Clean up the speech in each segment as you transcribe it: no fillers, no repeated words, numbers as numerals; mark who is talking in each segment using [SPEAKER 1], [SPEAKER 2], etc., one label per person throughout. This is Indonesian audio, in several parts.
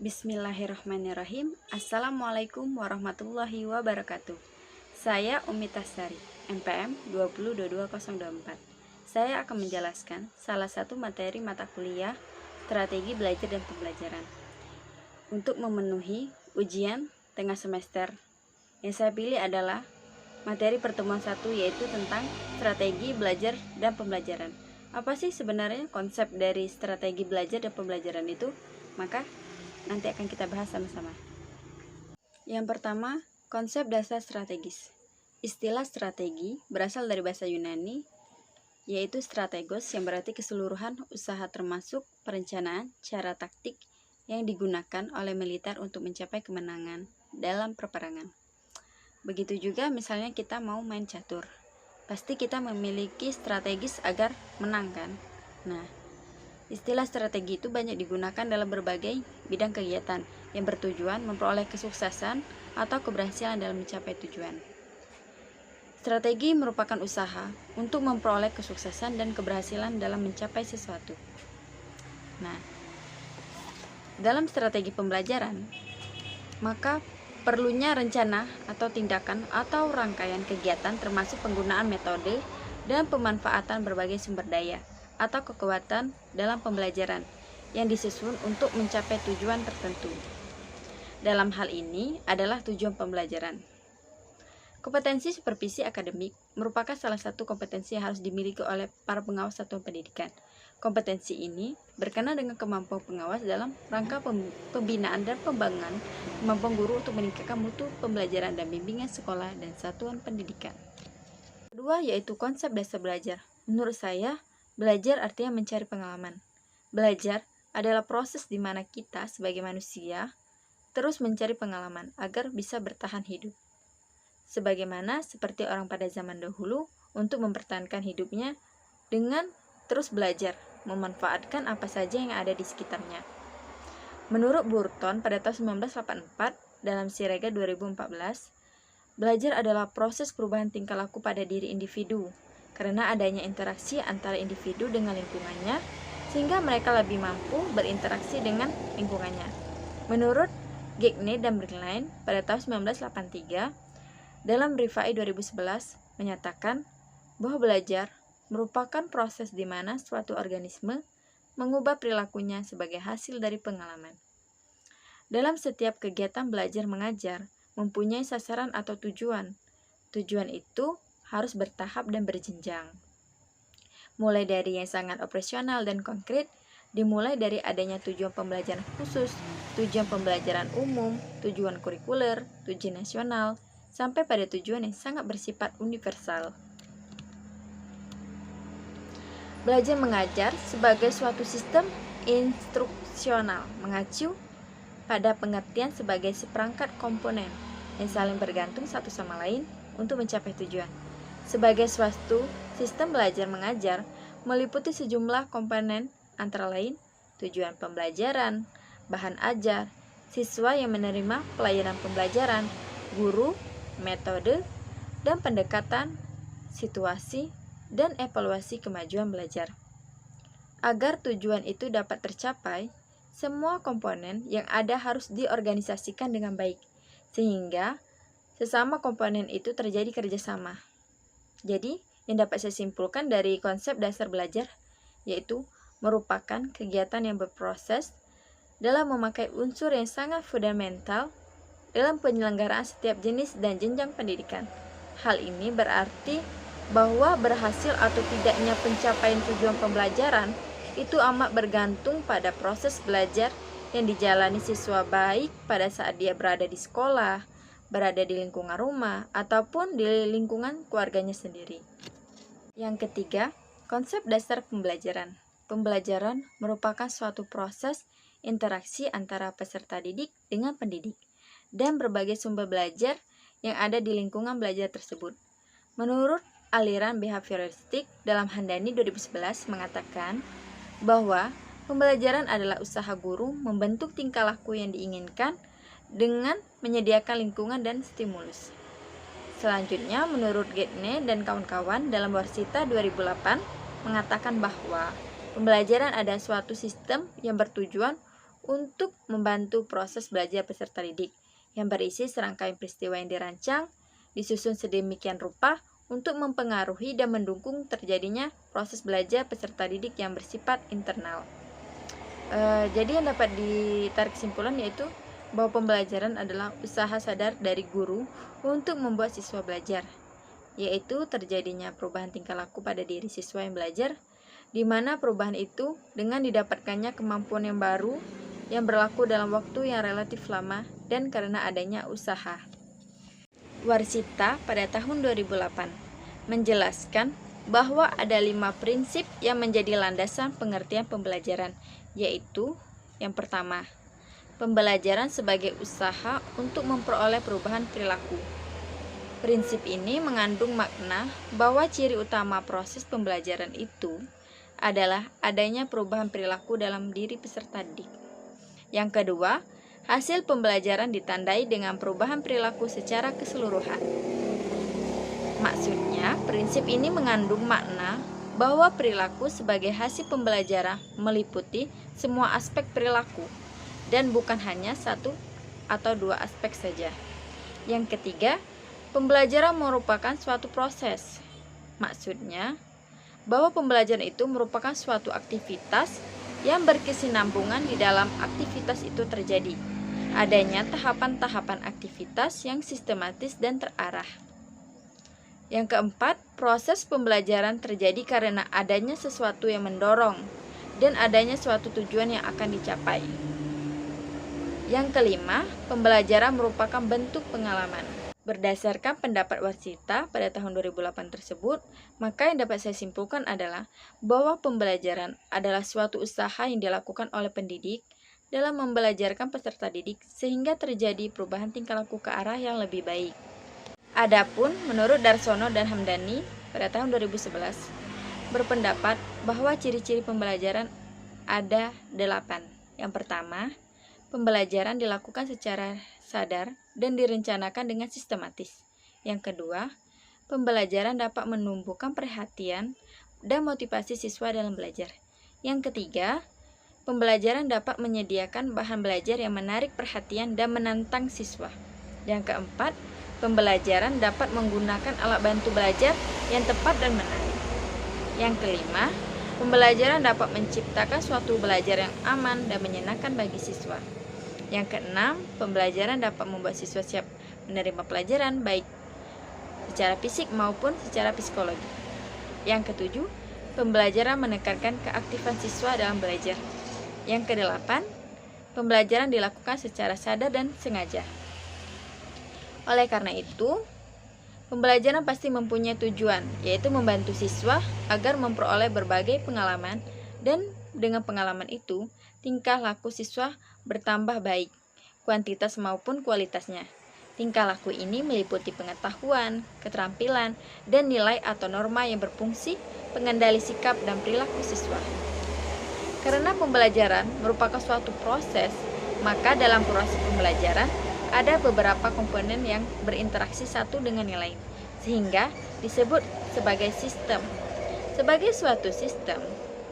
[SPEAKER 1] Bismillahirrahmanirrahim. Assalamualaikum warahmatullahi wabarakatuh. Saya Umi Tasari, MPM 2022-024. Saya akan menjelaskan salah satu materi mata kuliah strategi belajar dan pembelajaran untuk memenuhi ujian tengah semester. Yang saya pilih adalah materi pertemuan 1, yaitu tentang strategi belajar dan pembelajaran. Apa sih sebenarnya konsep dari strategi belajar dan pembelajaran itu? Maka nanti akan kita bahas sama-sama. Yang pertama, konsep dasar strategis. Istilah strategi berasal dari bahasa Yunani, yaitu strategos, yang berarti keseluruhan usaha termasuk perencanaan cara taktik yang digunakan oleh militer untuk mencapai kemenangan dalam peperangan. Begitu juga misalnya kita mau main catur. Pasti kita memiliki strategis agar menang kan? Nah, istilah strategi itu banyak digunakan dalam berbagai bidang kegiatan yang bertujuan memperoleh kesuksesan atau keberhasilan dalam mencapai tujuan. Strategi merupakan usaha untuk memperoleh kesuksesan dan keberhasilan dalam mencapai sesuatu. Nah, dalam strategi pembelajaran, maka perlunya rencana atau tindakan atau rangkaian kegiatan termasuk penggunaan metode dan pemanfaatan berbagai sumber daya atau kekuatan dalam pembelajaran yang disusun untuk mencapai tujuan tertentu. Dalam hal ini adalah tujuan pembelajaran. Kompetensi supervisi akademik merupakan salah satu kompetensi yang harus dimiliki oleh para pengawas satuan pendidikan. Kompetensi ini berkenaan dengan kemampuan pengawas dalam rangka pembinaan dan pembangunan kemampuan guru untuk meningkatkan mutu pembelajaran dan bimbingan sekolah dan satuan pendidikan. Kedua, yaitu konsep dasar belajar. Menurut saya, belajar artinya mencari pengalaman. Belajar adalah proses di mana kita sebagai manusia terus mencari pengalaman agar bisa bertahan hidup. Sebagaimana seperti orang pada zaman dahulu untuk mempertahankan hidupnya dengan terus belajar, memanfaatkan apa saja yang ada di sekitarnya. Menurut Burton pada tahun 1984 dalam Sirega 2014, belajar adalah proses perubahan tingkah laku pada diri individu karena adanya interaksi antara individu dengan lingkungannya sehingga mereka lebih mampu berinteraksi dengan lingkungannya. Menurut Gagne dan Bergline pada tahun 1983 dalam Rifai 2011 menyatakan bahwa belajar merupakan proses di mana suatu organisme mengubah perilakunya sebagai hasil dari pengalaman. Dalam setiap kegiatan belajar mengajar mempunyai sasaran atau tujuan. Tujuan itu harus bertahap dan berjenjang. Mulai dari yang sangat operasional dan konkret, dimulai dari adanya tujuan pembelajaran khusus, tujuan pembelajaran umum, tujuan kurikuler, tujuan nasional, sampai pada tujuan yang sangat bersifat universal. Belajar mengajar sebagai suatu sistem instruksional mengacu pada pengertian sebagai seperangkat komponen yang saling bergantung satu sama lain untuk mencapai tujuan. Sebagai suatu sistem belajar mengajar meliputi sejumlah komponen antara lain tujuan pembelajaran, bahan ajar, siswa yang menerima pelayanan pembelajaran, guru, metode, dan pendekatan, situasi, dan evaluasi kemajuan belajar. Agar tujuan itu dapat tercapai, semua komponen yang ada harus diorganisasikan dengan baik, sehingga sesama komponen itu terjadi kerjasama. Jadi, yang dapat saya simpulkan dari konsep dasar belajar, yaitu merupakan kegiatan yang berproses dalam memakai unsur yang sangat fundamental dalam penyelenggaraan setiap jenis dan jenjang pendidikan. Hal ini berarti bahwa berhasil atau tidaknya pencapaian tujuan pembelajaran itu amat bergantung pada proses belajar yang dijalani siswa baik pada saat dia berada di sekolah, berada di lingkungan rumah, ataupun di lingkungan keluarganya sendiri. Yang ketiga, konsep dasar pembelajaran. Pembelajaran merupakan suatu proses interaksi antara peserta didik dengan pendidik dan berbagai sumber belajar yang ada di lingkungan belajar tersebut. Menurut aliran behavioristik dalam Handani 2011 mengatakan bahwa pembelajaran adalah usaha guru membentuk tingkah laku yang diinginkan dengan menyediakan lingkungan dan stimulus. Selanjutnya, menurut Gagne dan kawan-kawan dalam Warsita 2008 mengatakan bahwa pembelajaran adalah suatu sistem yang bertujuan untuk membantu proses belajar peserta didik yang berisi serangkaian peristiwa yang dirancang, disusun sedemikian rupa untuk mempengaruhi dan mendukung terjadinya proses belajar peserta didik yang bersifat internal. Jadi yang dapat ditarik kesimpulan yaitu bahwa pembelajaran adalah usaha sadar dari guru untuk membuat siswa belajar, yaitu terjadinya perubahan tingkah laku pada diri siswa yang belajar, di mana perubahan itu dengan didapatkannya kemampuan yang baru yang berlaku dalam waktu yang relatif lama dan karena adanya usaha. Warsita pada tahun 2008 menjelaskan bahwa ada 5 prinsip yang menjadi landasan pengertian pembelajaran, yaitu yang pertama, pembelajaran sebagai usaha untuk memperoleh perubahan perilaku. Prinsip ini mengandung makna bahwa ciri utama proses pembelajaran itu adalah adanya perubahan perilaku dalam diri peserta didik. Yang kedua, hasil pembelajaran ditandai dengan perubahan perilaku secara keseluruhan. Maksudnya, prinsip ini mengandung makna bahwa perilaku sebagai hasil pembelajaran meliputi semua aspek perilaku dan bukan hanya satu atau dua aspek saja. Yang ketiga, pembelajaran merupakan suatu proses. Maksudnya, bahwa pembelajaran itu merupakan suatu aktivitas yang berkesinambungan di dalam aktivitas itu terjadi. Adanya tahapan-tahapan aktivitas yang sistematis dan terarah. Yang keempat, proses pembelajaran terjadi karena adanya sesuatu yang mendorong dan adanya suatu tujuan yang akan dicapai. Yang kelima, pembelajaran merupakan bentuk pengalaman. Berdasarkan pendapat Warsita pada tahun 2008 tersebut, maka yang dapat saya simpulkan adalah bahwa pembelajaran adalah suatu usaha yang dilakukan oleh pendidik dalam membelajarkan peserta didik sehingga terjadi perubahan tingkah laku ke arah yang lebih baik. Adapun menurut Darsono dan Hamdani pada tahun 2011 berpendapat bahwa ciri-ciri pembelajaran ada 8. Yang pertama, pembelajaran dilakukan secara sadar dan direncanakan dengan sistematis. Yang kedua, pembelajaran dapat menumbuhkan perhatian dan motivasi siswa dalam belajar. Yang ketiga, pembelajaran dapat menyediakan bahan belajar yang menarik perhatian dan menantang siswa. Yang keempat, pembelajaran dapat menggunakan alat bantu belajar yang tepat dan menarik. Yang kelima, pembelajaran dapat menciptakan suatu belajar yang aman dan menyenangkan bagi siswa. Yang keenam, pembelajaran dapat membuat siswa siap menerima pelajaran baik secara fisik maupun secara psikologi. Yang ketujuh, pembelajaran menekankan keaktifan siswa dalam belajar. Yang kedelapan, pembelajaran dilakukan secara sadar dan sengaja. Oleh karena itu, pembelajaran pasti mempunyai tujuan, yaitu membantu siswa agar memperoleh berbagai pengalaman dan dengan pengalaman itu, tingkah laku siswa bertambah baik, kuantitas maupun kualitasnya. Tingkah laku ini meliputi pengetahuan, keterampilan, dan nilai atau norma yang berfungsi pengendali sikap dan perilaku siswa. Karena pembelajaran merupakan suatu proses, maka dalam proses pembelajaran ada beberapa komponen yang berinteraksi satu dengan yang lain, sehingga disebut sebagai sistem. Sebagai suatu sistem,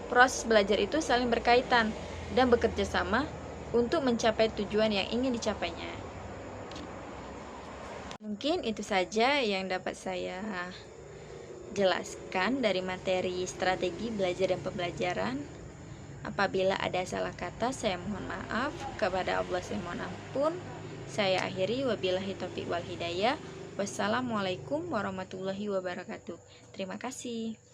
[SPEAKER 1] proses belajar itu saling berkaitan dan bekerja sama untuk mencapai tujuan yang ingin dicapainya. Mungkin itu saja yang dapat saya jelaskan dari materi strategi belajar dan pembelajaran. Apabila ada salah kata, saya mohon maaf. Kepada Allah saya mohon ampun. Saya akhiri, wabillahi taufiq wal hidayah. Wassalamualaikum warahmatullahi wabarakatuh. Terima kasih.